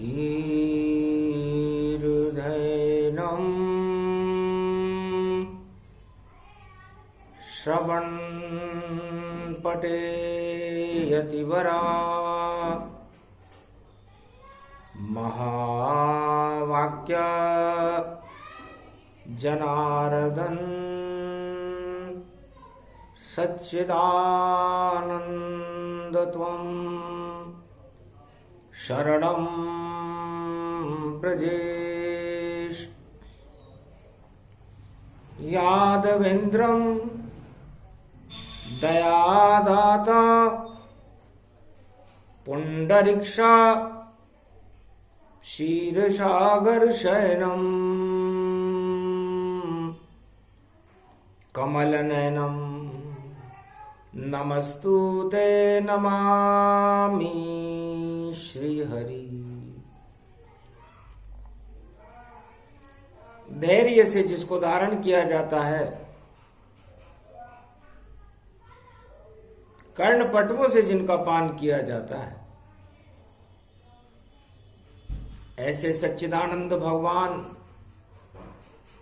धीर्धैनं श्रवणपटे यतिवरा महावाक्य जनार्दन सच्चिदानंद त्वं शरणं ब्रजेश। यादवेन्द्रं दयादाता पुंडरीक्षा क्षीरसागर शयनम् कमलनयनं नमस्तुते नमामि श्रीहरि। धैर्य से जिसको धारण किया जाता है, कर्णपटुओं से जिनका पान किया जाता है, ऐसे सच्चिदानंद भगवान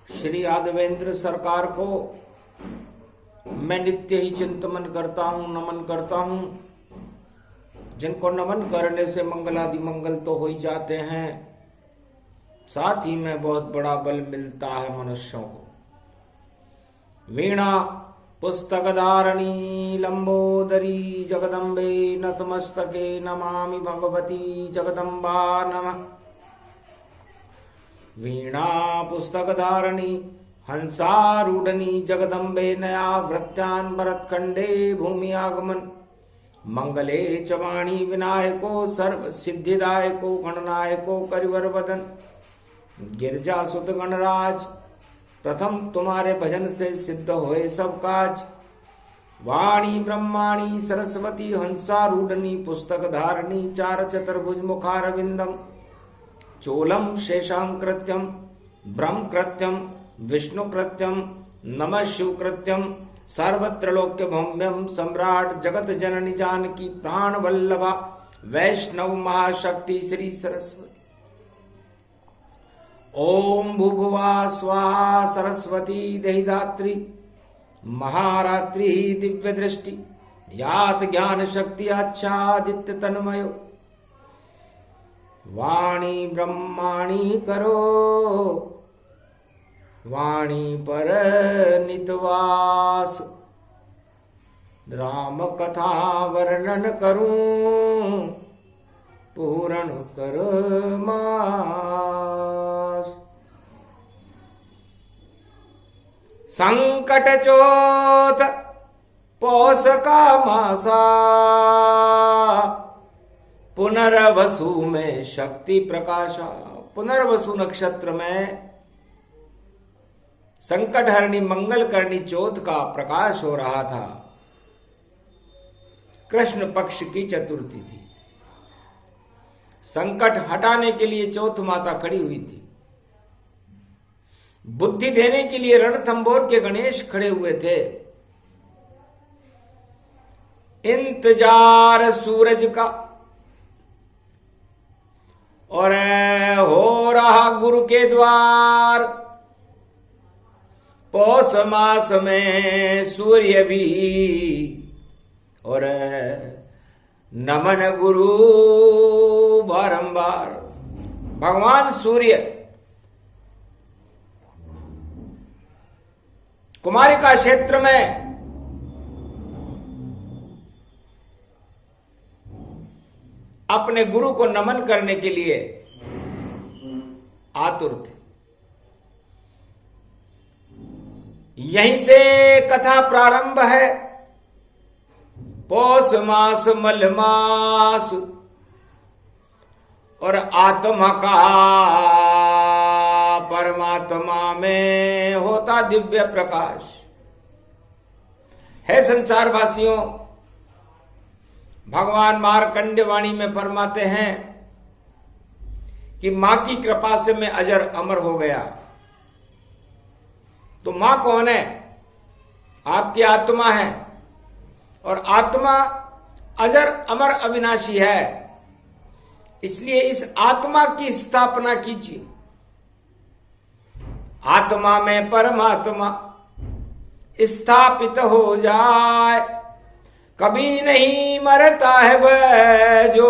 श्री यादवेंद्र सरकार को मैं नित्य ही चिंतन करता हूं, नमन करता हूं, जिनको नमन करने से मंगलादि मंगल तो हो ही जाते हैं, साथ ही में बहुत बड़ा बल मिलता है मनुष्यों को। वीणा पुस्तक धारणी लंबोदरी जगदम्बे नतमस्तके नमामि भगवती जगदम्बा नमः। वीणा पुस्तक धारणी हंसारूढ़नी जगदम्बे नया वृत्यान भरतखंडे भूमि आगमन मंगले चवाणी विनायको सर्व सिद्धिदायको गणनायको करिवर वदन। गिरजा सुत गणराज प्रथम तुम्हारे भजन से सिद्ध होए सब काज। वाणी ब्रह्माणी सरस्वती हंसारूढ़नी पुस्तक धारणी चार चतुर्भुज मुखारविंदम चोलम शेषांकृत्यम ब्रह्मकृत्यम विष्णुकृत्यम नमः शिवकृत्यम सर्वत्रलोक्य भौम्यम सम्राट जगत जननी जानकी प्राण वल्लभा वैष्णव महाशक्ति श्री सरस्वती। ओम भूभुवा स्वाहा सरस्वती देहिदात्री महारात्रि दिव्य दृष्टि यात ज्ञान शक्ति आच्छादित्य तन्मयो। वाणी ब्रह्माणी करो वाणी पर नितवास। राम कथा वर्णन करूं पूर्ण कर मास। संकट चोथ पौष का मासा पुनर्वसु में शक्ति प्रकाशा। पुनर्वसु नक्षत्र में संकट हरणी मंगल करनी चौथ का प्रकाश हो रहा था। कृष्ण पक्ष की चतुर्थी थी। संकट हटाने के लिए चौथ माता खड़ी हुई थी। बुद्धि देने के लिए रणथंबोर के गणेश खड़े हुए थे। इंतजार सूरज का और हो रहा गुरु के द्वार। पौष मास में सूर्य भी और नमन गुरु बारंबार। भगवान सूर्य कुमारिका क्षेत्र में अपने गुरु को नमन करने के लिए आतुर थे। यहीं से कथा प्रारंभ है। पौष मास मल मास और आत्मा का परमात्मा में होता दिव्य प्रकाश है। संसार वासियों, भगवान मार्कंडेय वाणी में फरमाते हैं कि मां की कृपा से मैं अजर अमर हो गया। तो मां कौन है? आपकी आत्मा है और आत्मा अजर अमर अविनाशी है। इसलिए इस आत्मा की स्थापना कीजिए। आत्मा में परमात्मा स्थापित हो जाए, कभी नहीं मरता है वह जो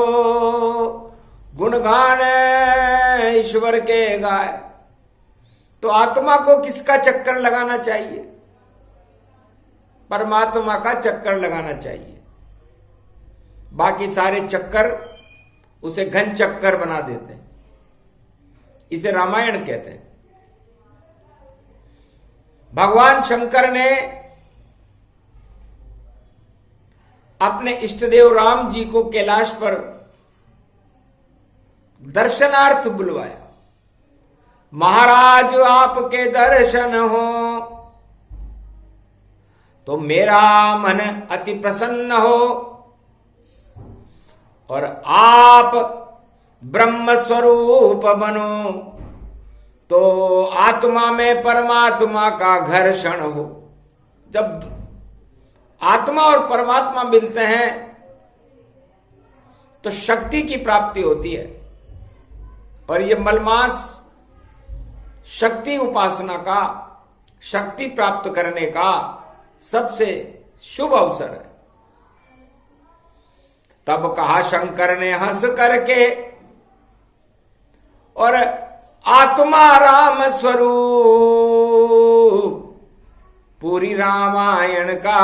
गुणगान ईश्वर के गाए। तो आत्मा को किसका चक्कर लगाना चाहिए? परमात्मा का चक्कर लगाना चाहिए। बाकी सारे चक्कर उसे घन चक्कर बना देते हैं। इसे रामायण कहते हैं। भगवान शंकर ने अपने इष्टदेव राम जी को कैलाश पर दर्शनार्थ बुलवाया। महाराज आपके दर्शन हो तो मेरा मन अति प्रसन्न हो, और आप ब्रह्म स्वरूप बनो तो आत्मा में परमात्मा का घर्षण हो। जब आत्मा और परमात्मा मिलते हैं तो शक्ति की प्राप्ति होती है, और ये मलमास शक्ति उपासना का, शक्ति प्राप्त करने का सबसे शुभ अवसर है। तब कहा शंकर ने हंस करके, और आत्मा राम स्वरूप पूरी रामायण का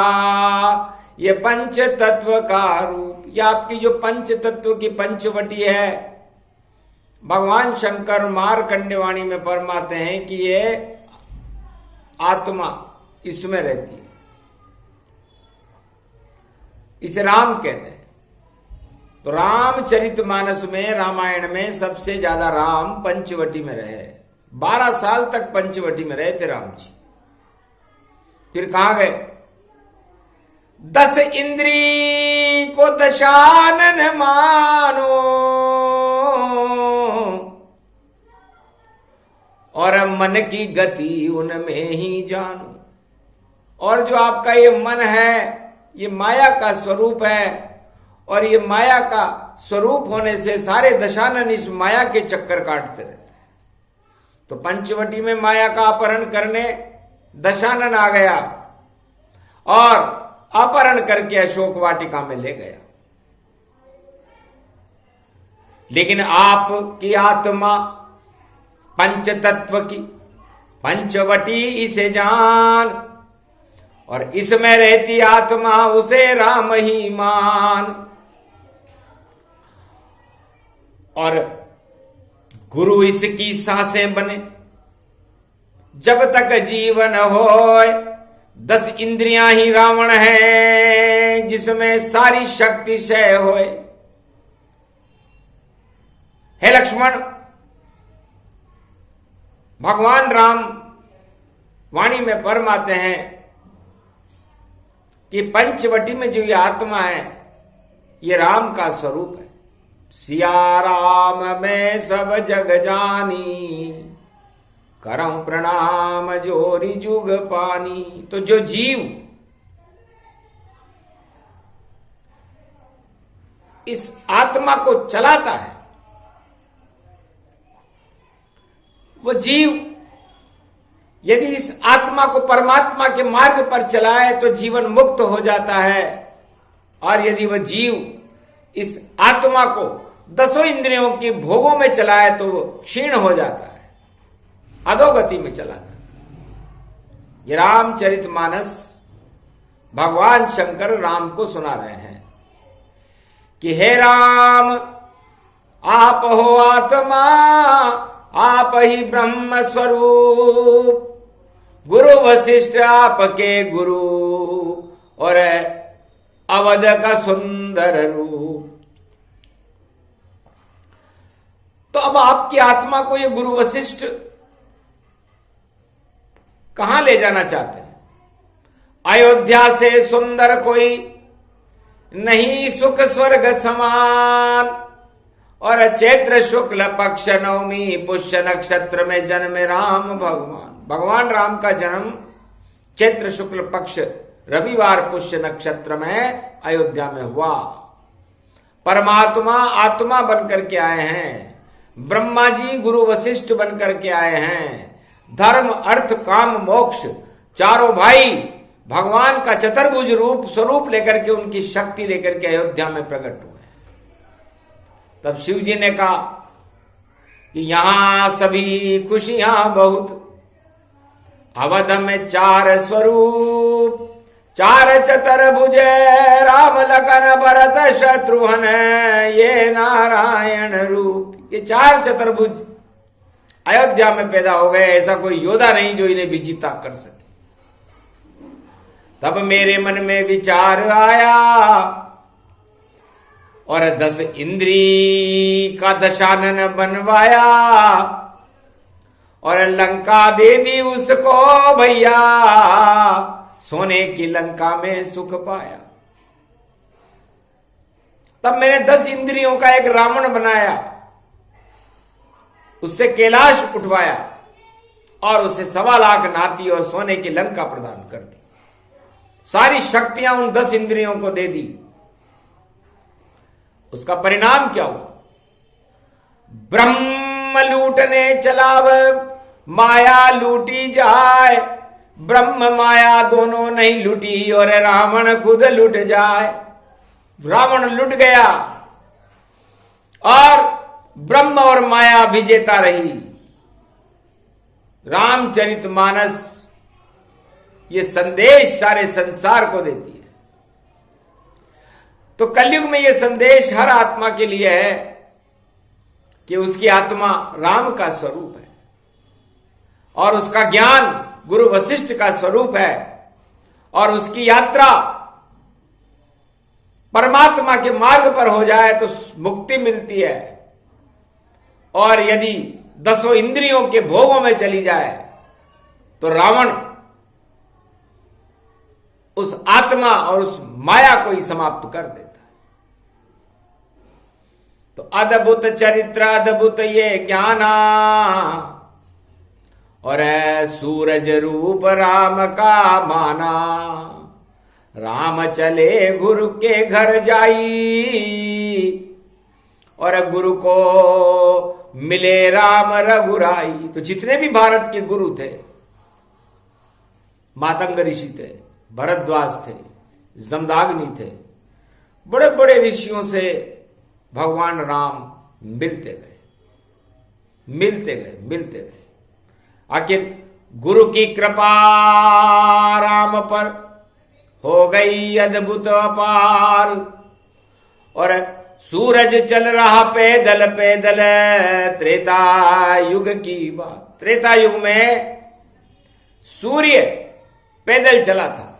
ये पंच तत्व का रूप, ये आपकी जो पंच तत्व की पंचवटी है, भगवान शंकर मार्कंडेय वाणी में फरमाते हैं कि ये आत्मा इसमें रहती है। इसे राम कहते हैं। तो रामचरितमानस में, रामायण में सबसे ज्यादा राम पंचवटी में रहे। 12 साल तक पंचवटी में रहे थे राम जी। फिर कहां गए? 10 इंद्री को दशानन मानो, और मन की गति उनमें ही जानो। और जो आपका ये मन है, ये माया का स्वरूप है, और ये माया का स्वरूप होने से सारे दशानन इस माया के चक्कर काटते रहते हैं। तो पंचवटी में माया का अपहरण करने दशानन आ गया, और अपहरण करके अशोक वाटिका में ले गया। लेकिन आपकी आत्मा पंच तत्व की पंचवटी इसे जान, और इसमें रहती आत्मा उसे राम ही मान। और गुरु इसकी सांसें बने जब तक जीवन होए। 10 इंद्रियां ही रावण है जिसमें सारी शक्ति क्षय होए। हे लक्ष्मण, भगवान राम वाणी में फरमाते हैं कि पंचवटी में जो ये आत्मा है, ये राम का स्वरूप है। सिया राम में सब जग जानी, करम प्रणाम जोरी जुग पानी। तो जो जीव इस आत्मा को चलाता है, वो जीव यदि इस आत्मा को परमात्मा के मार्ग पर चलाए तो जीवन मुक्त हो जाता है। और यदि वह जीव इस आत्मा को 10 इंद्रियों के भोगों में चलाए तो वो क्षीण हो जाता है, अधोगति में चला जाता है। ये रामचरितमानस भगवान शंकर राम को सुना रहे हैं कि हे राम, आप हो आत्मा, आप ही ब्रह्म स्वरूप, गुरु वशिष्ठ आपके गुरु, और अवध का सुंदर रूप। तो अब आपकी आत्मा को ये गुरु वशिष्ठ कहां ले जाना चाहते हैं? अयोध्या से सुंदर कोई नहीं, सुख स्वर्ग समान। और चैत्र शुक्ल पक्ष नवमी पुष्य नक्षत्र में जन्मे राम भगवान। भगवान राम का जन्म चैत्र शुक्ल पक्ष रविवार पुष्य नक्षत्र में अयोध्या में हुआ। परमात्मा आत्मा बनकर के आए हैं, ब्रह्मा जी गुरु वशिष्ठ बनकर के आए हैं, धर्म अर्थ काम मोक्ष चारों भाई भगवान का चतुर्भुज रूप स्वरूप लेकर के उनकी शक्ति लेकर के अयोध्या में प्रकट हुए। तब शिव जी ने कहा कि यहां सभी खुशियां बहुत, अवध में चार स्वरूप, चार चतुर्भुज राम लखन भरत शत्रुघ्न ये नारायण रूप। ये चार चतुर्भुज अयोध्या में पैदा हो गए, ऐसा कोई योद्धा नहीं जो इन्हें विजेता कर सके। तब मेरे मन में विचार आया और 10 इंद्री का दशानन बनवाया और लंका दे दी उसको भैया, सोने की लंका में सुख पाया। तब मैंने 10 इंद्रियों का एक रावण बनाया, उससे कैलाश उठवाया और उसे 1.25 लाख नाती और सोने की लंका प्रदान कर दी। सारी शक्तियां उन 10 इंद्रियों को दे दी। उसका परिणाम क्या हुआ? ब्रह्म लूटने चलाव माया लूटी जाए, ब्रह्म माया दोनों नहीं लूटी और रावण खुद लूट जाए। रावण लूट गया और ब्रह्म और माया विजेता रही। रामचरितमानस ये संदेश सारे संसार को देती है। तो कलयुग में ये संदेश हर आत्मा के लिए है कि उसकी आत्मा राम का स्वरूप है और उसका ज्ञान गुरु वशिष्ठ का स्वरूप है और उसकी यात्रा परमात्मा के मार्ग पर हो जाए तो मुक्ति मिलती है, और यदि 10 इंद्रियों के भोगों में चली जाए तो रावण उस आत्मा और उस माया को ही समाप्त कर देता है। तो अद्भुत चरित्र अद्भुत ये ज्ञाना और सूरज रूप राम का माना, राम चले गुरु के घर जाई और गुरु को मिले राम रघुराई। तो जितने भी भारत के गुरु थे, मातंग ऋषि थे, भरद्वाज थे, जमदाग्नि थे, बड़े बड़े ऋषियों से भगवान राम मिलते गए, मिलते गए, मिलते गए। आखिर गुरु की कृपा राम पर हो गई अद्भुत अपार और सूरज चल रहा पैदल पैदल। त्रेता युग की बात, त्रेता युग में सूर्य पैदल चला था।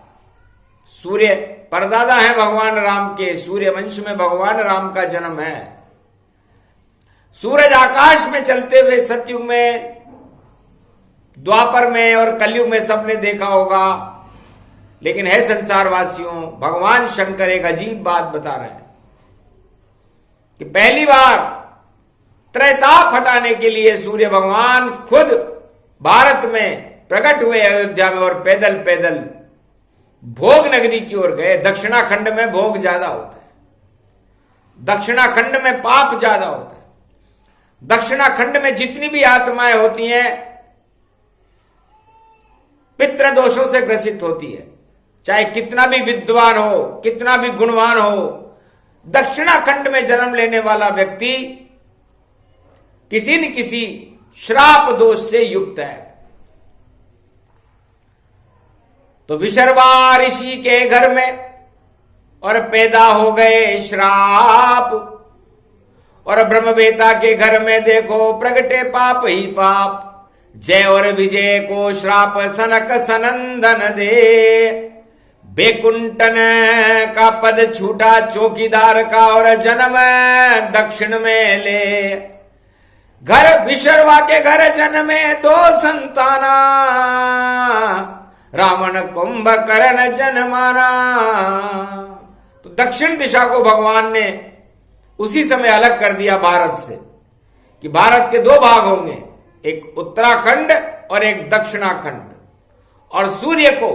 सूर्य परदादा है भगवान राम के, सूर्य वंश में भगवान राम का जन्म है। सूरज आकाश में चलते हुए सतयुग में, द्वापर में और कलयुग में सबने देखा होगा, लेकिन है संसारवासियों, भगवान शंकर एक अजीब बात बता रहे हैं कि पहली बार त्रैताप हटाने के लिए सूर्य भगवान खुद भारत में प्रकट हुए अयोध्या में और पैदल पैदल भोग नगरी की ओर गए। दक्षिणाखंड में भोग ज्यादा होता है, दक्षिणाखंड में पाप ज्यादा होता है, दक्षिणाखंड में जितनी भी आत्माएं होती हैं पितृ दोषों से ग्रसित होती है। चाहे कितना भी विद्वान हो, कितना भी गुणवान हो, दक्षिणाखंड में जन्म लेने वाला व्यक्ति किसी न किसी श्राप दोष से युक्त है। तो विशर्वा ऋषि के घर में और पैदा हो गए श्राप, और ब्रह्मवेता के घर में देखो प्रगटे पाप ही पाप। जय और विजय को श्राप सनक सनंदन दे, बेकुंठन का पद छूटा चौकीदार का और जन्म दक्षिण में ले। घर विशर्वा के घर जन्मे 2 संताना, रावण कुंभकर्ण जन्माना। तो दक्षिण दिशा को भगवान ने उसी समय अलग कर दिया भारत से कि भारत के 2 भाग होंगे, एक उत्तराखंड और एक दक्षिणाखंड, और सूर्य को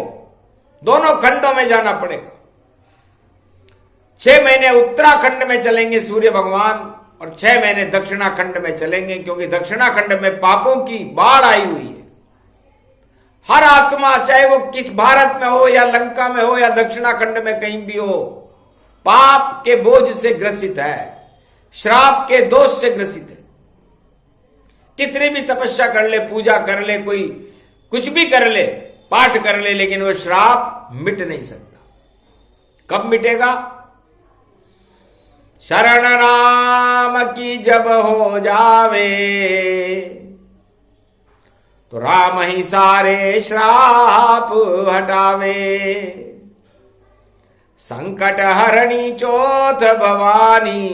दोनों खंडों में जाना पड़ेगा। 6 महीने उत्तराखंड में चलेंगे सूर्य भगवान और 6 महीने दक्षिणाखंड में चलेंगे, क्योंकि दक्षिणाखंड में पापों की बाढ़ आई हुई है। हर आत्मा, चाहे वो किस भारत में हो या लंका में हो या दक्षिणाखंड में कहीं भी हो, पाप के बोझ से ग्रसित है, श्राप के दोष से ग्रसित है। कितनी भी तपस्या कर ले, पूजा कर ले, कोई कुछ भी कर ले, पाठ कर ले, लेकिन वो श्राप मिट नहीं सकता। कब मिटेगा? शरण राम की जब हो जावे तो राम ही सारे श्राप हटावे। संकट हरणी चौथ भवानी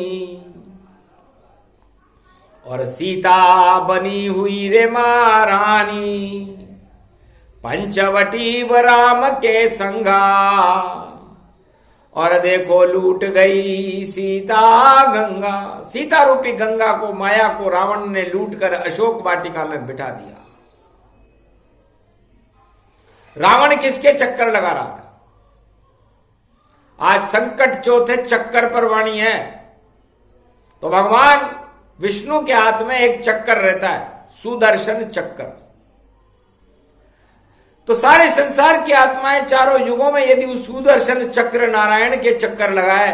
और सीता बनी हुई रे महारानी। पंचवटी व राम के संगा और देखो लूट गई सीता गंगा। सीता रूपी गंगा को, माया को रावण ने लूट कर अशोक वाटिका में बिठा दिया। रावण किसके चक्कर लगा रहा था? आज संकट चौथे चक्कर पर वाणी है। तो भगवान विष्णु के हाथ में एक चक्कर रहता है, सुदर्शन चक्कर। तो सारे संसार की आत्माएं चारों युगों में यदि उस सुदर्शन चक्र नारायण के चक्कर लगाए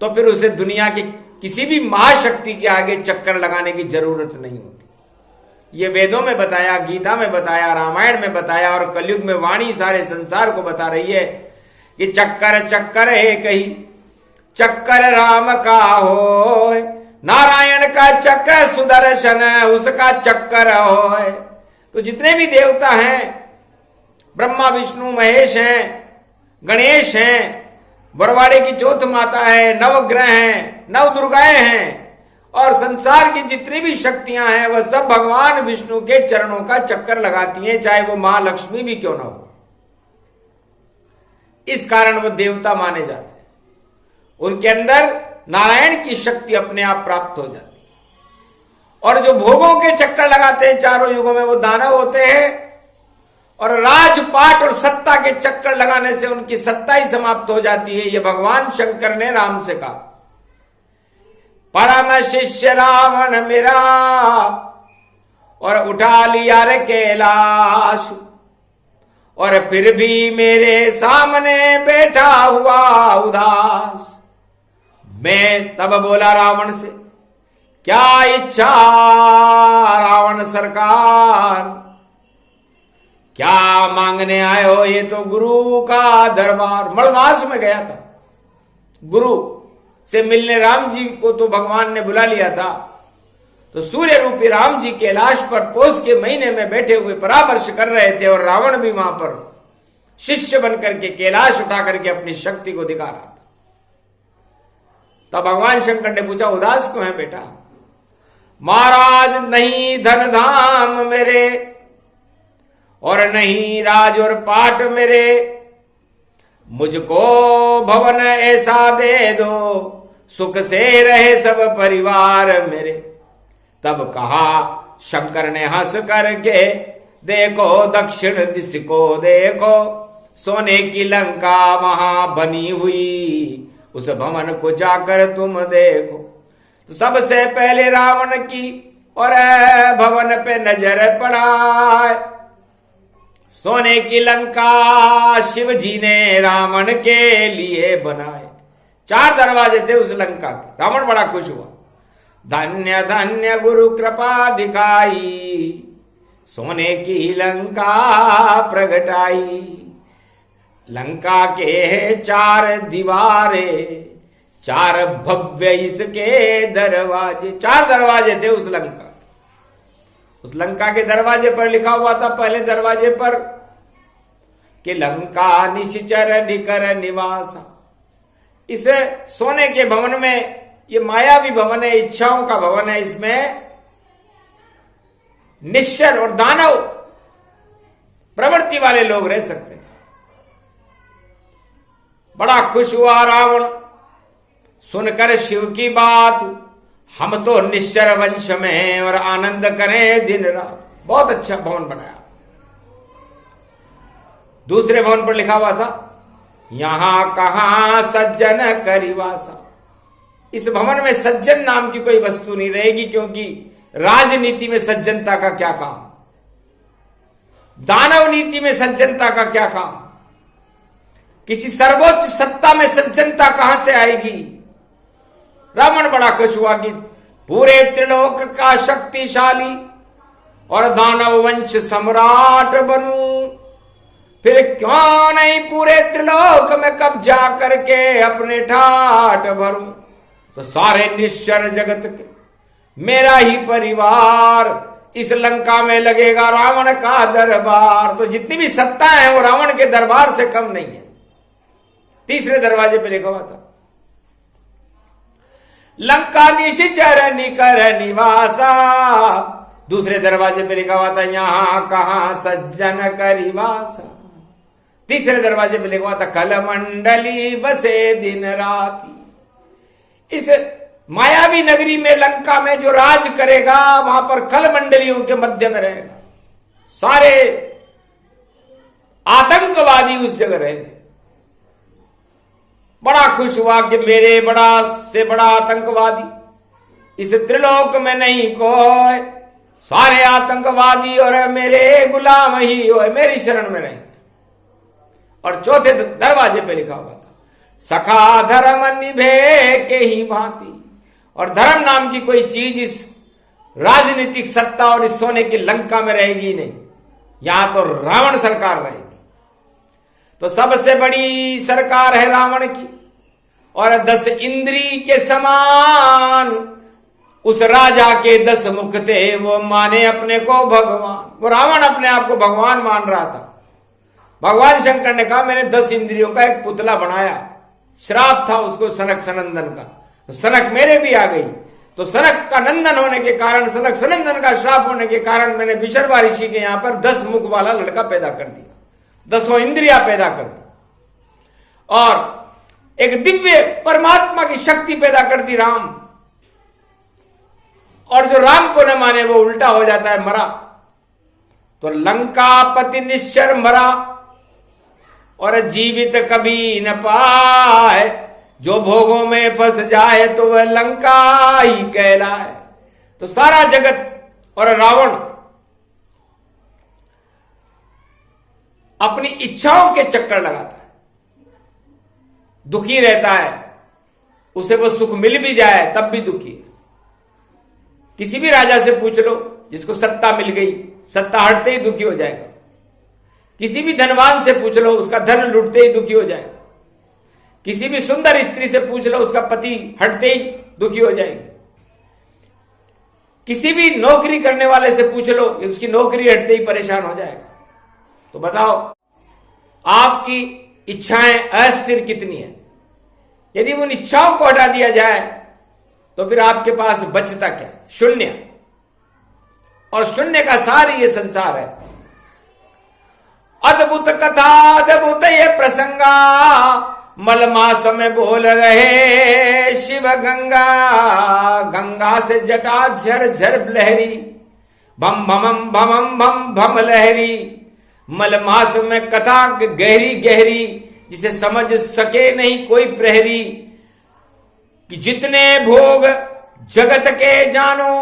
तो फिर उसे दुनिया की किसी भी महाशक्ति के आगे चक्कर लगाने की जरूरत नहीं होती। ये वेदों में बताया, गीता में बताया, रामायण में बताया और कलयुग में वाणी सारे संसार को बता रही है कि चक्कर चक्कर है कही, चक्कर राम का हो, नारायण का चक्र सुदर्शन उसका चक्कर हो। तो जितने भी देवता हैं, ब्रह्मा विष्णु महेश हैं, गणेश हैं, बरवाड़े की चौथ माता है, नवग्रह हैं, नव दुर्गाएं हैं और संसार की जितनी भी शक्तियां हैं वह सब भगवान विष्णु के चरणों का चक्कर लगाती हैं, चाहे वो महालक्ष्मी भी क्यों ना हो। इस कारण वो देवता माने जाते हैं। उनके अंदर नारायण की शक्ति अपने आप प्राप्त हो जाती है। और जो भोगों के चक्कर लगाते हैं चारों युगों में वो दानव होते हैं और राजपाट और सत्ता के चक्कर लगाने से उनकी सत्ता ही समाप्त हो जाती है। ये भगवान शंकर ने राम से कहा, परम शिष्य रावण मेरा और उठा लिया रे कैलाश और फिर भी मेरे सामने बैठा हुआ उदास। मैं तब बोला रावण से, क्या इच्छा रावण सरकार, क्या मांगने आए हो? ये तो गुरु का दरबार। मलमास में गया था, गुरु से मिलने राम जी को तो भगवान ने बुला लिया था। तो सूर्य रूपी राम जी कैलाश पर पौष के महीने में बैठे हुए परामर्श कर रहे थे और रावण भी वहां पर शिष्य बनकर के कैलाश उठा करके अपनी शक्ति को दिखा रहा था। तब भगवान शंकर ने पूछा, उदास क्यों है बेटा? महाराज नहीं धन धाम मेरे और नहीं राज और पाट मेरे, मुझको भवन ऐसा दे दो सुख से रहे सब परिवार मेरे। तब कहा शंकर ने हंस करके, देखो दक्षिण दिश को देखो, सोने की लंका वहां बनी हुई, उस भवन को जाकर तुम देखो। तो सबसे पहले रावण की और भवन पे नजर पड़ा। सोने की लंका शिव जी ने रावण के लिए बनाए। 4 दरवाजे थे उस लंका के। रावण बड़ा खुश हुआ, धन्य धन्य गुरु कृपा दिखाई, सोने की लंका प्रगटाई। लंका के 4 दीवारें, 4 भव्य इसके दरवाजे। 4 दरवाजे थे उस लंका। उस लंका के दरवाजे पर लिखा हुआ था, पहले दरवाजे पर कि लंका निश्चर निकर निवास। इस सोने के भवन में, ये मायावी भवन है, इच्छाओं का भवन है, इसमें निश्चर और दानव प्रवृत्ति वाले लोग रह सकते हैं। बड़ा खुश हुआ रावण सुनकर शिव की बात, हम तो निश्चर वंश में हैं और आनंद करें दिन रात। बहुत अच्छा भवन बनाया। दूसरे भवन पर लिखा हुआ था, यहां कहां सज्जन करिवासा। इस भवन में सज्जन नाम की कोई वस्तु नहीं रहेगी, क्योंकि राजनीति में सज्जनता का क्या काम, दानव नीति में सज्जनता का क्या काम, किसी सर्वोच्च सत्ता में सज्जनता कहां से आएगी। रावण बड़ा खुश हुआ कि पूरे त्रिलोक का शक्तिशाली और दानव वंश सम्राट बनूं, फिर क्यों नहीं पूरे त्रिलोक में कब्जा करके अपने ठाठ भरूं। तो सारे निश्चर जगत के मेरा ही परिवार, इस लंका में लगेगा रावण का दरबार। तो जितनी भी सत्ता है वो रावण के दरबार से कम नहीं है। तीसरे दरवाजे पे लिखा हुआ था, लंका निश्चर निकर निवासा। दूसरे दरवाजे पे लिखा हुआ था, यहां कहां सज्जन करिवासा। तीसरे दरवाजे पे लिखा हुआ था, कल मंडली बसे दिन राती। इस मायावी नगरी में, लंका में जो राज करेगा, वहां पर कल मंडलियों के मध्य में रहेगा। सारे आतंकवादी उस जगह रहेंगे। बड़ा खुश हुआ कि मेरे बड़ा से बड़ा आतंकवादी इस त्रिलोक में नहीं कोई, सारे आतंकवादी और मेरे गुलाम ही हो, मेरी शरण में रहेंगे। और चौथे दरवाजे पे लिखा हुआ था, सखा धर्म निभे के ही भांति। और धर्म नाम की कोई चीज इस राजनीतिक सत्ता और इस सोने की लंका में रहेगी नहीं, यहां तो रावण सरकार रहेगी। तो सबसे बड़ी सरकार है रावण की, और 10 इंद्री के समान उस राजा के 10 मुख थे। वो माने अपने को भगवान, वो रावण अपने आप को भगवान मान रहा था। भगवान शंकर ने कहा, मैंने 10 इंद्रियों का एक पुतला बनाया। श्राप था उसको सनक सनंदन का, तो सनक मेरे भी आ गई। तो सनक का नंदन होने के कारण, सनक सनंदन का श्राप होने के कारण मैंने विशर्वा ऋषि के यहां पर 10 मुख वाला लड़का पैदा कर दिया, 10 इंद्रियां पैदा कर दी, और एक दिव्य परमात्मा की शक्ति पैदा कर दी राम। और जो राम को न माने वो उल्टा हो जाता है, मरा। तो लंकापति निश्चर मरा और जीवित कभी न पाए। जो भोगों में फंस जाए तो वह लंका ही कहलाए। तो सारा जगत और रावण अपनी इच्छाओं के चक्कर लगाता है, दुखी रहता है। उसे वो सुख मिल भी जाए तब भी दुखी है। किसी भी राजा से पूछ लो, जिसको सत्ता मिल गई, सत्ता हटते ही दुखी हो जाएगा। किसी भी धनवान से पूछ लो, उसका धन लुटते ही दुखी हो जाएगा। किसी भी सुंदर स्त्री से पूछ लो, उसका पति हटते ही दुखी हो जाएगी। किसी भी नौकरी करने वाले से पूछ लो, उसकी नौकरी हटते ही परेशान हो जाएगा। तो बताओ, आपकी इच्छाएं अस्थिर कितनी है? यदि उन इच्छाओं को हटा दिया जाए तो फिर आपके पास बचता क्या? शून्य। और शून्य का सार ये संसार है। अद्भुत कथा, अद्भुत ये प्रसंगा, मलमास में बोल रहे शिव गंगा। गंगा से जटा झर झर लहरी, भम भमम भमम भम भम लहरी। मलमास में कथा गहरी गहरी, जिसे समझ सके नहीं कोई प्रहरी। कि जितने भोग जगत के जानो,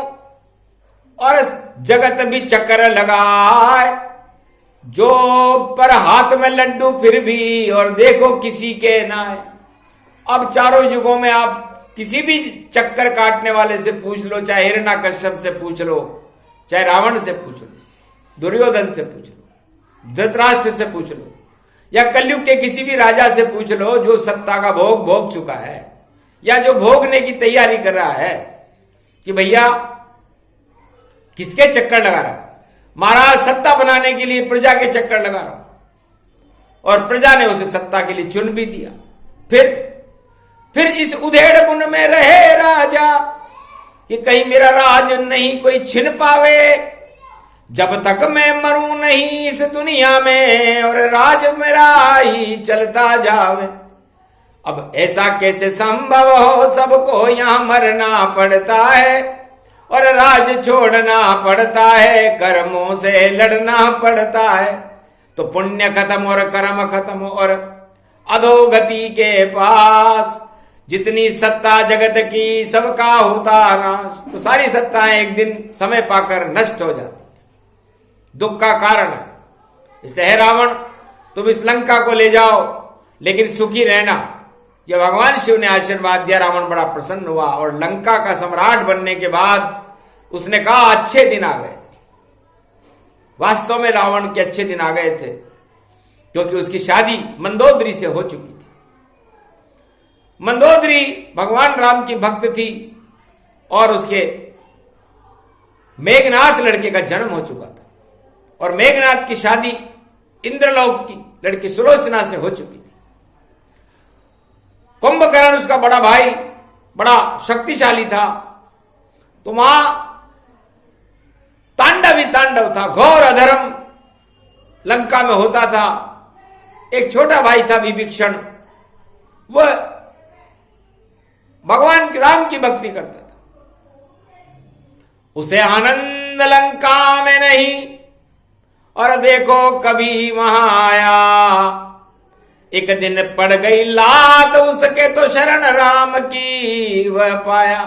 और जगत भी चक्कर लगाए। जो पर हाथ में लड्डू फिर भी, और देखो किसी के ना है। अब चारों युगों में आप किसी भी चक्कर काटने वाले से पूछ लो, चाहे हिरण्यकश्यप से पूछ लो, चाहे रावण से पूछ लो, दुर्योधन से पूछ लो, धृतराष्ट्र से पूछ लो, या कलयुग के किसी भी राजा से पूछ लो जो सत्ता का भोग भोग चुका है, या जो भोगने की तैयारी कर रहा है, कि भैया किसके चक्कर लगा रहा है? महाराज सत्ता बनाने के लिए प्रजा के चक्कर लगा रहा, और प्रजा ने उसे सत्ता के लिए चुन भी दिया। फिर इस उधेड़ बुन में रहे राजा, कि कहीं मेरा राज नहीं कोई छिन पावे। जब तक मैं मरूं नहीं इस दुनिया में, और राज मेरा ही चलता जावे। अब ऐसा कैसे संभव हो, सबको यहां मरना पड़ता है, और राज छोड़ना पड़ता है, कर्मों से लड़ना पड़ता है। तो पुण्य खत्म और कर्म खत्म, और अधोगति के पास। जितनी सत्ता जगत की सबका होता नाश। तो सारी सत्ताएं एक दिन समय पाकर नष्ट हो जाती, दुख का कारण है। इसलिए हे रावण, तुम इस लंका को ले जाओ, लेकिन सुखी रहना। यह भगवान शिव ने आशीर्वाद दिया। रावण बड़ा प्रसन्न हुआ और लंका का सम्राट बनने के बाद उसने कहा अच्छे दिन आ गए। वास्तव में रावण के अच्छे दिन आ गए थे, क्योंकि उसकी शादी मंदोदरी से हो चुकी थी। मंदोदरी भगवान राम की भक्त थी और उसके मेघनाथ लड़के का जन्म हो चुका था, और मेघनाथ की शादी इंद्रलोक की लड़की सुलोचना से हो चुकी थी। कुंभकर्ण उसका बड़ा भाई बड़ा शक्तिशाली था, तो वहां तांडव ही तांडव था, घोर अधर्म लंका में होता था। एक छोटा भाई था विभीषण, वह भगवान राम की भक्ति करता था। उसे आनंद लंका में नहीं, और देखो कभी वहां आया। एक दिन पड़ गई लात उसके, तो शरण राम की वह पाया।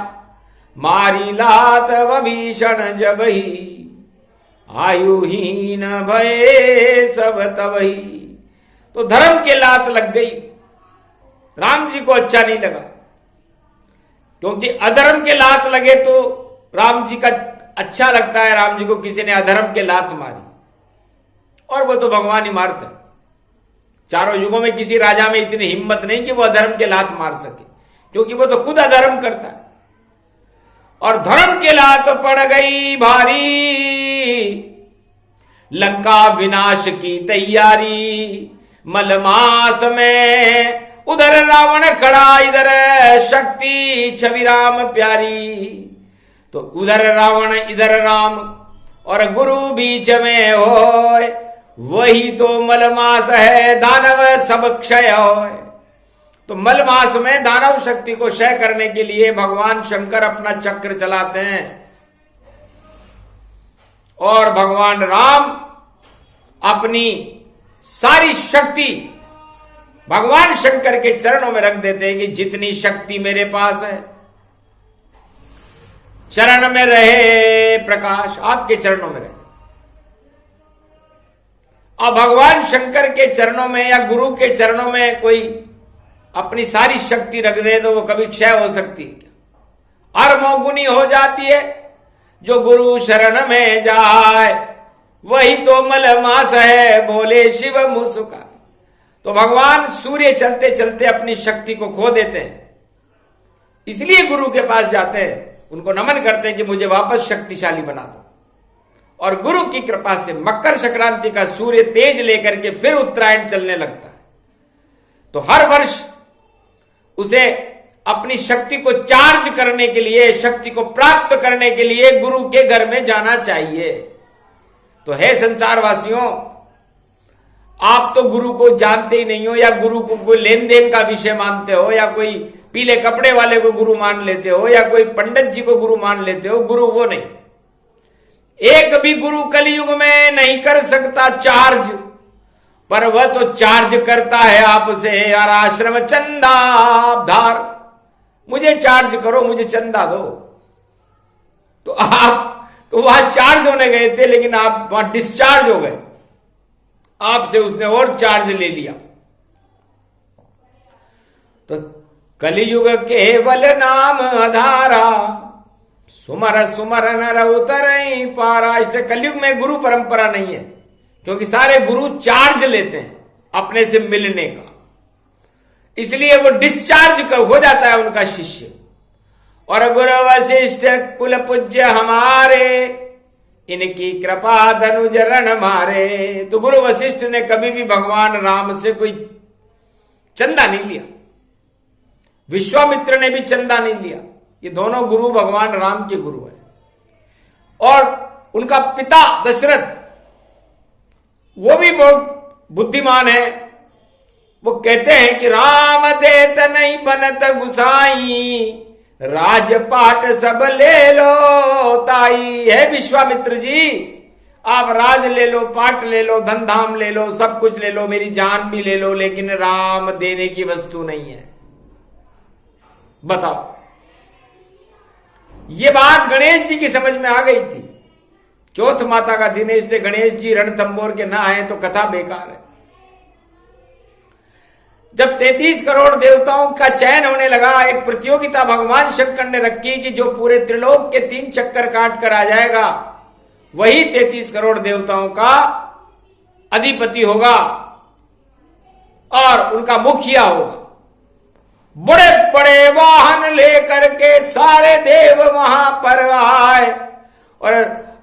मारी लात विभीषण जब ही, आयुहीन भये सब तबही। तो धर्म के लात लग गई। राम जी को अच्छा नहीं लगा, क्योंकि अधर्म के लात लगे तो राम जी का अच्छा लगता है। राम जी को किसी ने अधर्म के लात मारी, और वो तो भगवान ही मारते। चारों युगों में किसी राजा में इतनी हिम्मत नहीं कि वो अधर्म के लात मार सके, क्योंकि वो तो खुद अधर्म करता है। और धर्म के लात पड़ गई भारी, लंका विनाश की तैयारी। मलमास में उधर रावण खड़ा, इधर शक्ति छवि राम प्यारी। तो उधर रावण इधर राम, और गुरु बीच में होय। वही तो मलमास है, दानव सब क्षय होय। तो मलमास में दानव शक्ति को क्षय करने के लिए भगवान शंकर अपना चक्र चलाते हैं, और भगवान राम अपनी सारी शक्ति भगवान शंकर के चरणों में रख देते हैं कि जितनी शक्ति मेरे पास है, चरण में रहे प्रकाश, आपके चरणों में रहे। अब भगवान शंकर के चरणों में या गुरु के चरणों में कोई अपनी सारी शक्ति रख दे तो वो कभी क्षय हो सकती है क्या? अरमोगुनी हो जाती है। जो गुरु शरण में जाए वही तो मलमास है, बोले शिव मुस्काए। तो भगवान सूर्य चलते चलते अपनी शक्ति को खो देते हैं, इसलिए गुरु के पास जाते हैं, उनको नमन करते हैं कि मुझे वापस शक्तिशाली बना दो। और गुरु की कृपा से मकर संक्रांति का सूर्य तेज लेकर के फिर उत्तरायण चलने लगता है। तो हर वर्ष उसे अपनी शक्ति को चार्ज करने के लिए, शक्ति को प्राप्त करने के लिए गुरु के घर में जाना चाहिए। तो है संसारवासियों, आप तो गुरु को जानते ही नहीं हो, या गुरु को कोई लेन देन का विषय मानते हो, या कोई पीले कपड़े वाले को गुरु मान लेते हो, या कोई पंडित जी को गुरु मान लेते हो। गुरु वो नहीं। एक भी गुरु कलयुग में नहीं कर सकता चार्ज, पर वह तो चार्ज करता है आपसे। यार आश्रम चंदा धार, मुझे चार्ज करो, मुझे चंदा दो। तो आप तो वहां चार्ज होने गए थे, लेकिन आप वहां डिस्चार्ज हो गए, आपसे उसने और चार्ज ले लिया। तो कलियुग केवल नाम आधारा, सुमर सुमर नर उतरई पारा। इसलिए कलयुग में गुरु परंपरा नहीं है, क्योंकि सारे गुरु चार्ज लेते हैं अपने से मिलने का, इसलिए वो डिस्चार्ज हो जाता है उनका शिष्य। और गुरु वशिष्ठ कुल पूज्य हमारे, इनकी कृपा धनुजरण मारे। तो गुरु वशिष्ठ ने कभी भी भगवान राम से कोई चंदा नहीं लिया, विश्वामित्र ने भी चंदा नहीं लिया। ये दोनों गुरु भगवान राम के गुरु हैं। और उनका पिता दशरथ, वो भी बहुत बुद्धिमान है। वो कहते हैं कि राम देत नहीं बनत गुसाई, राजपाट सब ले लो ताई। है विश्वामित्र जी, आप राज ले लो, पाट ले लो, धन धाम ले लो, सब कुछ ले लो, मेरी जान भी ले लो, लेकिन राम देने की वस्तु नहीं है। बताओ, ये बात गणेश जी की समझ में आ गई थी। चौथ माता का दिन है, इसलिए गणेश जी रणथंबोर के ना आए तो कथा बेकार है। जब 33 करोड़ देवताओं का चयन होने लगा, एक प्रतियोगिता भगवान शंकर ने रखी कि जो पूरे त्रिलोक के 3 चक्कर काट कर आ जाएगा वही 33 करोड़ देवताओं का अधिपति होगा और उनका मुखिया होगा। बड़े बड़े वाहन लेकर के सारे देव वहां पर आए और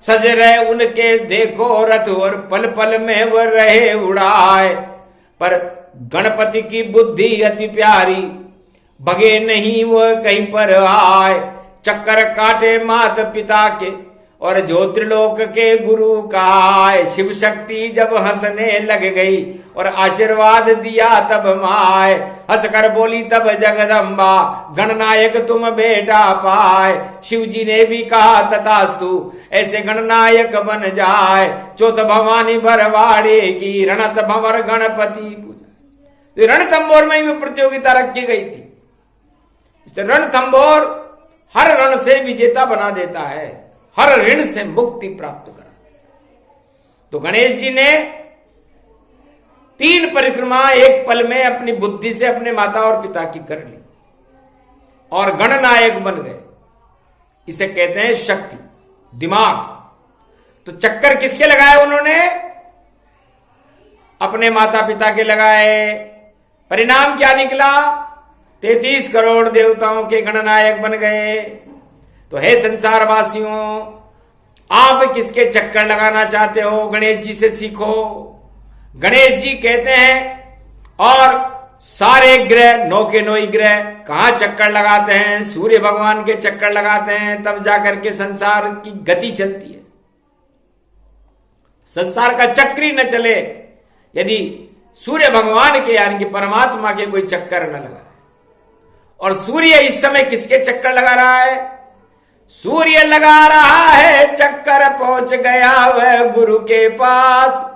सज रहे उनके देखो रथ, और पल पल में वह रहे उड़ाए। पर गणपति की बुद्धि अति प्यारी, भगे नहीं वह कहीं पर आए। चक्कर काटे मात पिता के और जो त्रिलोक के गुरु का आए। शिव शक्ति जब हंसने लग गई और आशीर्वाद दिया तब माए। हंसकर बोली तब जगदम्बा, गणनायक तुम बेटा पाए। शिव जी ने भी कहा तथास्तु, ऐसे गणनायक बन जाए। चौथ भवानी भरवाड़े की रणत भंवर गणपति पूजा। रणथंबोर में भी प्रतियोगिता रखी गई थी। रणथंबोर हर रण से विजेता बना देता है, हर ऋण से मुक्ति प्राप्त करा। तो गणेश जी ने 3 परिक्रमा एक पल में अपनी बुद्धि से अपने माता और पिता की कर ली और गणनायक बन गए। इसे कहते हैं शक्ति, दिमाग। तो चक्कर किसके लगाए उन्होंने? अपने माता पिता के लगाए। परिणाम क्या निकला? 33 करोड़ देवताओं के गणनायक बन गए। तो हे संसार वासियों, आप किसके चक्कर लगाना चाहते हो? गणेश जी से सीखो। गणेश जी कहते हैं और सारे ग्रह, 9 के 9 ग्रह कहां चक्कर लगाते हैं? सूर्य भगवान के चक्कर लगाते हैं, तब जाकर के संसार की गति चलती है। संसार का चक्र ही न चले यदि सूर्य भगवान के यानी कि परमात्मा के कोई चक्कर न लगाए। और सूर्य इस समय किसके चक्कर लगा रहा है? सूर्य लगा रहा है चक्कर, पहुंच गया वह गुरु के पास।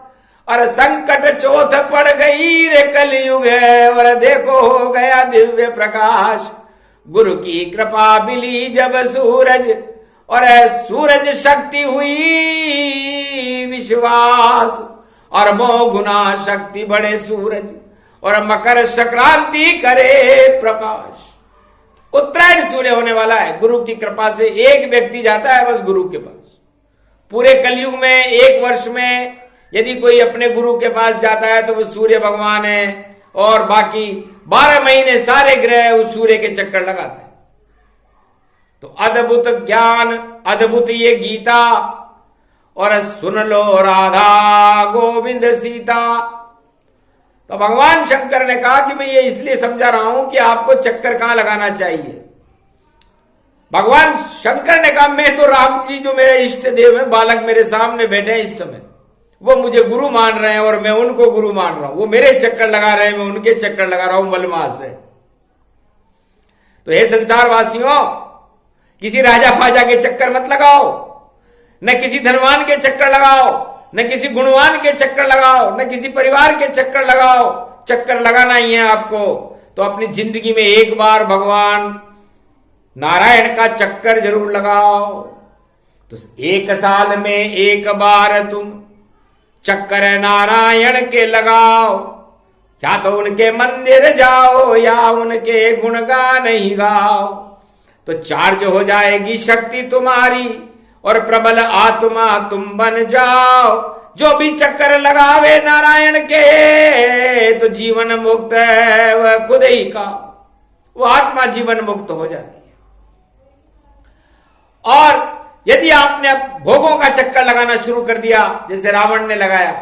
और संकट चौथ पड़ गई रे कलयुग है, और देखो हो गया दिव्य प्रकाश। गुरु की कृपा मिली जब सूरज, और सूरज शक्ति हुई विश्वास। और मोह गुना शक्ति बढ़े सूरज, और मकर संक्रांति करे प्रकाश। उत्तरायण सूर्य होने वाला है। गुरु की कृपा से एक व्यक्ति जाता है बस गुरु के पास। पूरे कलयुग में एक वर्ष में यदि कोई अपने गुरु के पास जाता है तो वो सूर्य भगवान है, और बाकी 12 महीने सारे ग्रह उस सूर्य के चक्कर लगाते हैं। तो अद्भुत ज्ञान, अद्भुत ये गीता, और सुन लो राधा गोविंद सीता। तो भगवान शंकर ने कहा कि मैं ये इसलिए समझा रहा हूं कि आपको चक्कर कहां लगाना चाहिए। भगवान शंकर ने कहा मैं तो राम जी जो मेरे इष्ट देव हैं, बालक मेरे सामने बैठे हैं इस समय, वो मुझे गुरु मान रहे हैं और मैं उनको गुरु मान रहा हूं। वो मेरे चक्कर लगा रहे हैं, मैं उनके चक्कर लगा रहा हूं मलमास से। तो हे संसार वासियों, किसी राजा फाजा के चक्कर मत लगाओ, न किसी धनवान के चक्कर लगाओ, न किसी गुणवान के चक्कर लगाओ, न किसी परिवार के चक्कर लगाओ। चक्कर लगाना ही है आपको तो अपनी जिंदगी में एक बार भगवान नारायण का चक्कर जरूर लगाओ। तो 1 साल में एक बार तुम चक्कर नारायण के लगाओ। या तो उनके मंदिर जाओ या उनके गुणगान ही गाओ। तो चार्ज हो जाएगी शक्ति तुम्हारी और प्रबल आत्मा तुम बन जाओ। जो भी चक्कर लगावे नारायण के तो जीवन मुक्त है वह खुद ही का, वो आत्मा जीवन मुक्त हो जाती है। और यदि आपने भोगों का चक्कर लगाना शुरू कर दिया जैसे रावण ने लगाया,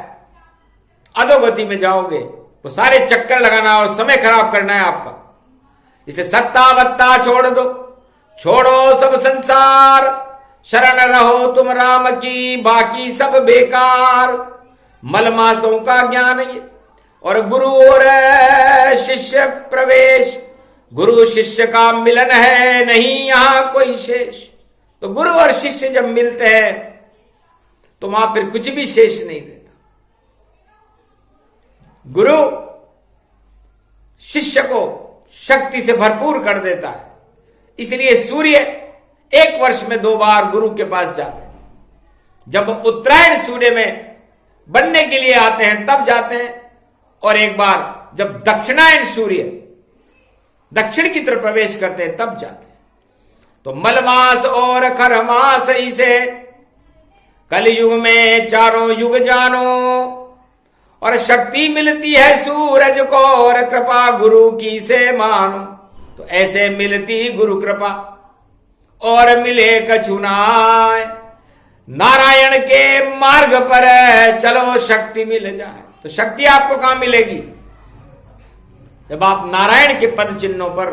अधोगति में जाओगे। तो सारे चक्कर लगाना और समय खराब करना है आपका। इसे सत्ता वत्ता छोड़ दो, छोड़ो सब संसार, शरण रहो तुम राम की, बाकी सब बेकार। मलमासों का ज्ञान ये और गुरु और शिष्य प्रवेश, गुरु शिष्य का मिलन है नहीं यहां कोई शेष। तो गुरु और शिष्य जब मिलते हैं तो वहां फिर कुछ भी शेष नहीं रहता। गुरु शिष्य को शक्ति से भरपूर कर देता है। इसलिए सूर्य एक वर्ष में 2 बार गुरु के पास जाते हैं। जब उत्तरायण सूर्य में बनने के लिए आते हैं तब जाते हैं, और एक बार जब दक्षिणायन सूर्य दक्षिण की तरफ प्रवेश करते हैं तब जाते हैं। तो मलमास और खरमास इसे कलयुग में चारों युग जानो, और शक्ति मिलती है सूरज को और कृपा गुरु की से मानो। तो ऐसे मिलती गुरु कृपा और मिले कछुनाय, नारायण के मार्ग पर चलो शक्ति मिल जाए। तो शक्ति आपको कहां मिलेगी? जब आप नारायण के पद चिन्हों पर,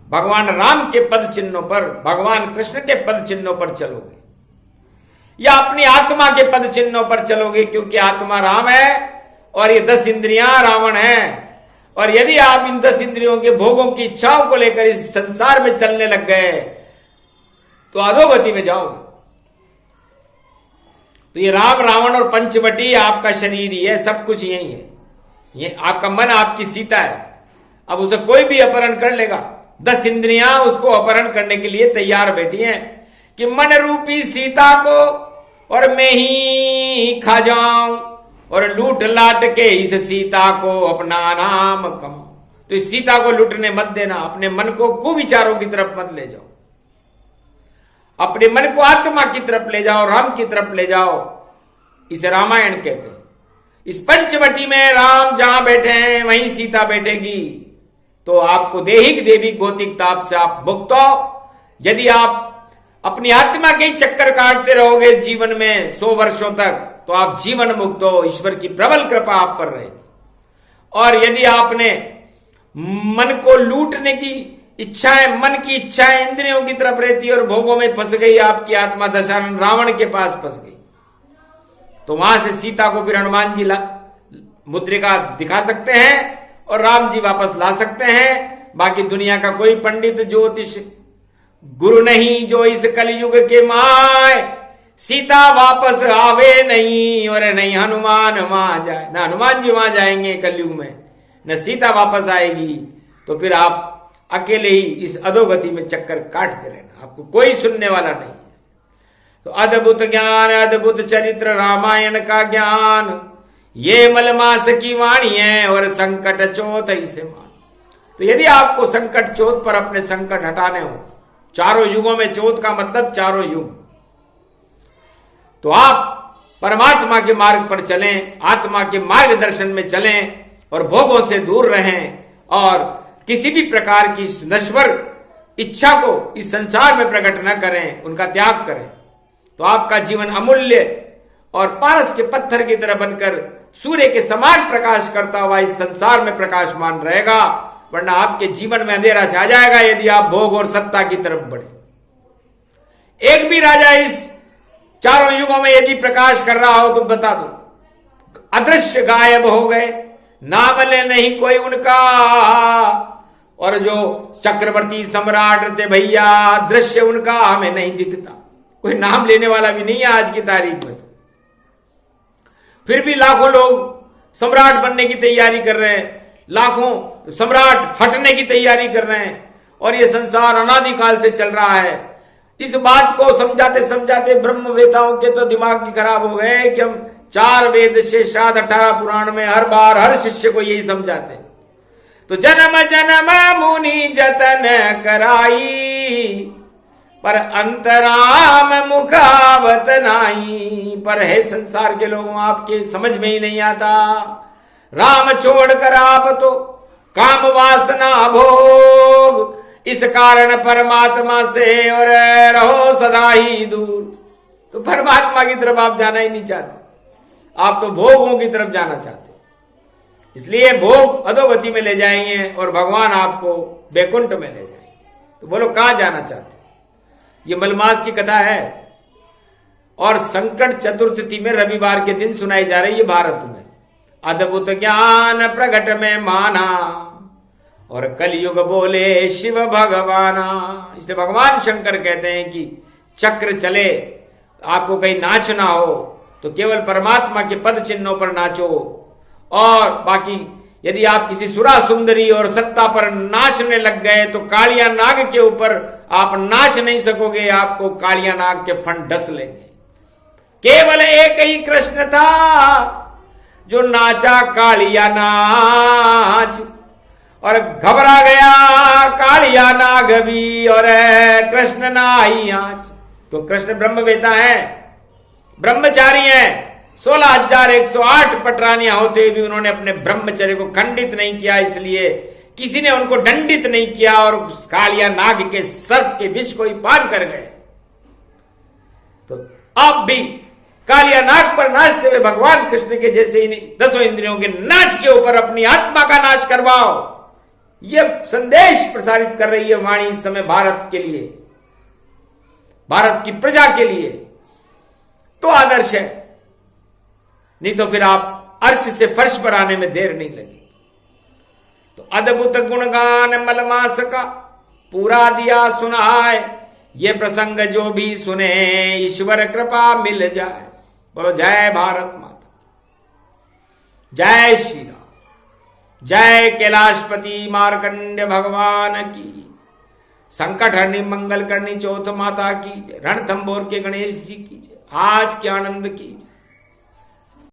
भगवान राम के पद चिन्हों पर, भगवान कृष्ण के पद चिन्हों पर चलोगे, या अपनी आत्मा के पद चिन्हों पर चलोगे, क्योंकि आत्मा राम है और ये 10 इंद्रियां रावण है। और यदि आप इन 10 इंद्रियों के भोगों की इच्छाओं को लेकर इस संसार में चलने लग गए तो अधोगति में जाओगे। तो ये राम रावण और पंचवटी आपका शरीर ही है, सब कुछ यही है। ये आपका मन आपकी सीता है। अब उसे कोई भी अपहरण कर लेगा। 10 इंद्रियां उसको अपहरण करने के लिए तैयार बैठी हैं कि मन रूपी सीता को और मैं ही खा जाऊं और लूट लाट के इस सीता को अपना नाम कमाऊं। तो इस सीता को लूटने मत देना। अपने मन को कुविचारों की तरफ मत ले जाओ। अपने मन को आत्मा की तरफ ले जाओ, राम की तरफ ले जाओ। इसे रामायण कहते हैं। इस पंचवटी में राम जहां बैठे हैं वहीं सीता बैठेगी। तो आपको देहिक देविक भौतिक ताप से आप मुक्त हो। यदि आप अपनी आत्मा के चक्कर काटते रहोगे जीवन में 100 वर्षों तक, तो आप जीवन मुक्त हो। ईश्वर की प्रबल कृपा आप पर रहेगी। और यदि आपने मन को लूटने की इच्छाएं, मन की इच्छाएं इंद्रियों की तरफ रहती और भोगों में फंस गई, आपकी आत्मा दशानन रावण के पास फंस गई, तो वहां से सीता को फिर हनुमान जी मुद्रिका दिखा सकते हैं और राम जी वापस ला सकते हैं। बाकी दुनिया का कोई पंडित ज्योतिष गुरु नहीं जो इस कलयुग के माय सीता वापस आवे नहीं, और नहीं हनुमान वहां जाए। ना हनुमान जी वहां जाएंगे कलयुग में, न सीता वापस आएगी। तो फिर आप अकेले ही इस अधोगति में चक्कर काटते रहना, आपको कोई सुनने वाला नहीं है। तो अद्भुत ज्ञान, अद्भुत चरित्र रामायण का ज्ञान, ये मलमास की वाणी है और संकट चोत इसे मान। तो यदि आपको संकट चोत पर अपने संकट हटाने हो, चारों युगों में चोत का मतलब चारों युग, तो आप परमात्मा के मार्ग पर चलें, आत्मा के मार्गदर्शन में चलें और भोगों से दूर रहें और किसी भी प्रकार की नश्वर इच्छा को इस संसार में प्रकट न करें, उनका त्याग करें। तो आपका जीवन अमूल्य और पारस के पत्थर की तरह बनकर सूर्य के समान प्रकाश करता हुआ इस संसार में प्रकाशमान रहेगा। वरना आपके जीवन में अंधेरा छा जाएगा यदि आप भोग और सत्ता की तरफ बढ़े। एक भी राजा इस चारों युगों में यदि प्रकाश कर रहा हो तो बता दो, अदृश्य गायब हो गए, नाम ले नहीं कोई उनका। और जो चक्रवर्ती सम्राट थे भैया, दृश्य उनका हमें नहीं दिखता, कोई नाम लेने वाला भी नहीं है आज की तारीख में। फिर भी लाखों लोग सम्राट बनने की तैयारी कर रहे हैं, लाखों सम्राट हटने की तैयारी कर रहे हैं, और ये संसार अनादिकाल से चल रहा है। इस बात को समझाते समझाते ब्रह्मवेताओं के तो दिमाग भी खराब हो गए कि हम 4 वेद से 18 पुराण में हर बार हर शिष्य को यही समझाते हैं। तो जन्म जन्म मुनि जतन कराई, पर अंतराम मुखावत नाई। पर है संसार के लोगों, आपके समझ में ही नहीं आता। राम छोड़कर आप तो काम वासना भोग, इस कारण परमात्मा से और रहो सदा ही दूर। तो परमात्मा की तरफ आप जाना ही नहीं चाहते, आप तो भोगों की तरफ जाना चाहते। इसलिए भोग अधोगति में ले जाएंगे और भगवान आपको बैकुंठ में ले जाएंगे। तो बोलो कहां जाना चाहते? ये मलमास की कथा है और संकट चतुर्थी में रविवार के दिन सुनाई जा रही है भारत में। अद्भुत ज्ञान प्रगट में माना और कलयुग बोले शिव भगवाना। इसलिए भगवान शंकर कहते हैं कि चक्र चले, आपको कहीं नाचना हो तो केवल परमात्मा के पद चिन्हों पर नाचो। और बाकी यदि आप किसी सुरा सुंदरी और सत्ता पर नाचने लग गए तो कालिया नाग के ऊपर आप नाच नहीं सकोगे, आपको कालिया नाग के फन डस लेंगे। केवल एक ही कृष्ण था जो नाचा कालिया नाच, और घबरा गया कालिया नाग भी, और कृष्ण ना आई आंच। तो कृष्ण ब्रह्मवेता है, ब्रह्मचारी है। 16,108 पटरानियां होते भी उन्होंने अपने ब्रह्मचर्य को खंडित नहीं किया, इसलिए किसी ने उनको दंडित नहीं किया और उस कालिया नाग के सर्प के विष को ही पान कर गए। तो आप भी कालिया नाग पर नाचते हुए भगवान कृष्ण के जैसे ही 10 इंद्रियों के नाच के ऊपर अपनी आत्मा का नाच करवाओ। यह संदेश प्रसारित कर रही है वाणी इस समय भारत के लिए, भारत की प्रजा के लिए। तो आदर्श है, नहीं तो फिर आप अर्श से फर्श पर आने में देर नहीं लगी। तो अद्भुत गुणगान मलमास का पूरा दिया सुनाए, ये प्रसंग जो भी सुने ईश्वर कृपा मिल जाए। बोलो जय भारत माता, जय श्री राम, जय कैलाशपति मार्कंड भगवान की, संकट हरनी मंगल करनी चौथ माता की, रणथंबोर के गणेश जी की, आज के आनंद की।